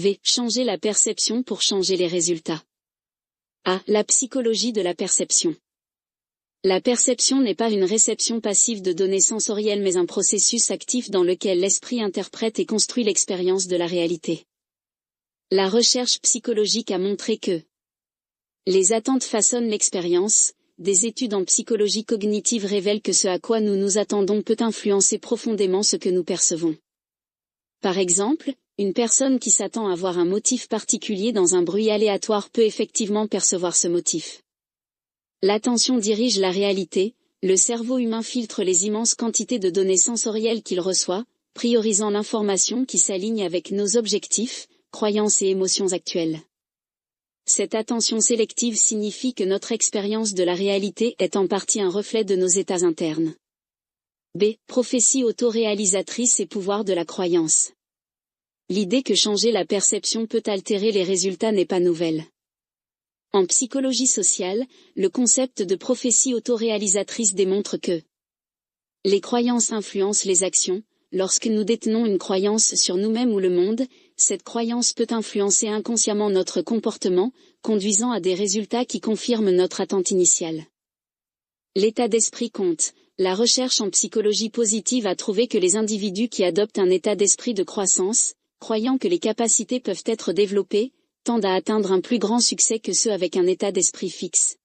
V. Changer la perception pour changer les résultats. A. La psychologie de la perception. La perception n'est pas une réception passive de données sensorielles mais un processus actif dans lequel l'esprit interprète et construit l'expérience de la réalité. La recherche psychologique a montré que les attentes façonnent l'expérience. Des études en psychologie cognitive révèlent que ce à quoi nous nous attendons peut influencer profondément ce que nous percevons. Par exemple, une personne qui s'attend à voir un motif particulier dans un bruit aléatoire peut effectivement percevoir ce motif. L'attention dirige la réalité, le cerveau humain filtre les immenses quantités de données sensorielles qu'il reçoit, priorisant l'information qui s'aligne avec nos objectifs, croyances et émotions actuelles. Cette attention sélective signifie que notre expérience de la réalité est en partie un reflet de nos états internes. B. Prophétie autoréalisatrice et pouvoir de la croyance. L'idée que changer la perception peut altérer les résultats n'est pas nouvelle. En psychologie sociale, le concept de prophétie autoréalisatrice démontre que les croyances influencent les actions. Lorsque nous détenons une croyance sur nous-mêmes ou le monde, cette croyance peut influencer inconsciemment notre comportement, conduisant à des résultats qui confirment notre attente initiale. L'état d'esprit compte. La recherche en psychologie positive a trouvé que les individus qui adoptent un état d'esprit de croissance, croyant que les capacités peuvent être développées, tendent à atteindre un plus grand succès que ceux avec un état d'esprit fixe.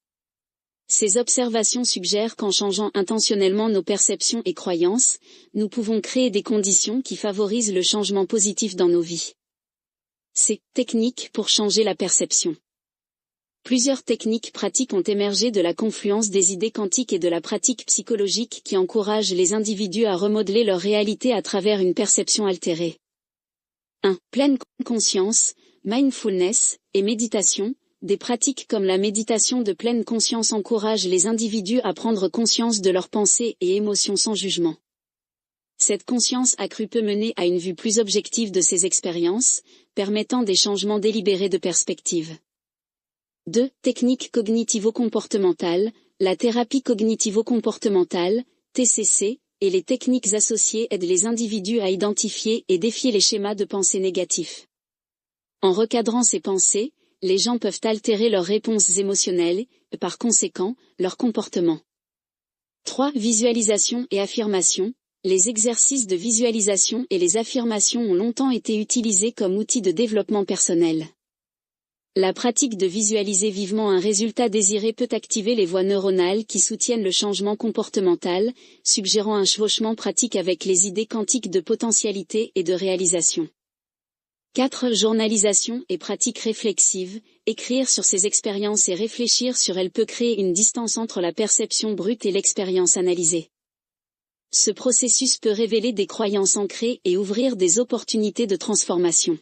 Ces observations suggèrent qu'en changeant intentionnellement nos perceptions et croyances, nous pouvons créer des conditions qui favorisent le changement positif dans nos vies. C. Techniques pour changer la perception. Plusieurs techniques pratiques ont émergé de la confluence des idées quantiques et de la pratique psychologique qui encouragent les individus à remodeler leur réalité à travers une perception altérée. 1. Pleine conscience, mindfulness, et méditation. Des pratiques comme la méditation de pleine conscience encouragent les individus à prendre conscience de leurs pensées et émotions sans jugement. Cette conscience accrue peut mener à une vue plus objective de ces expériences, permettant des changements délibérés de perspective. 2. Techniques cognitivo-comportementales. La thérapie cognitivo-comportementale, TCC, et les techniques associées aident les individus à identifier et défier les schémas de pensée négatifs. En recadrant ces pensées, les gens peuvent altérer leurs réponses émotionnelles, et par conséquent, leur comportement. 3. Visualisation et affirmation. Les exercices de visualisation et les affirmations ont longtemps été utilisés comme outils de développement personnel. La pratique de visualiser vivement un résultat désiré peut activer les voies neuronales qui soutiennent le changement comportemental, suggérant un chevauchement pratique avec les idées quantiques de potentialité et de réalisation. 4. Journalisation et pratique réflexive. Écrire sur ses expériences et réfléchir sur elles peut créer une distance entre la perception brute et l'expérience analysée. Ce processus peut révéler des croyances ancrées et ouvrir des opportunités de transformation.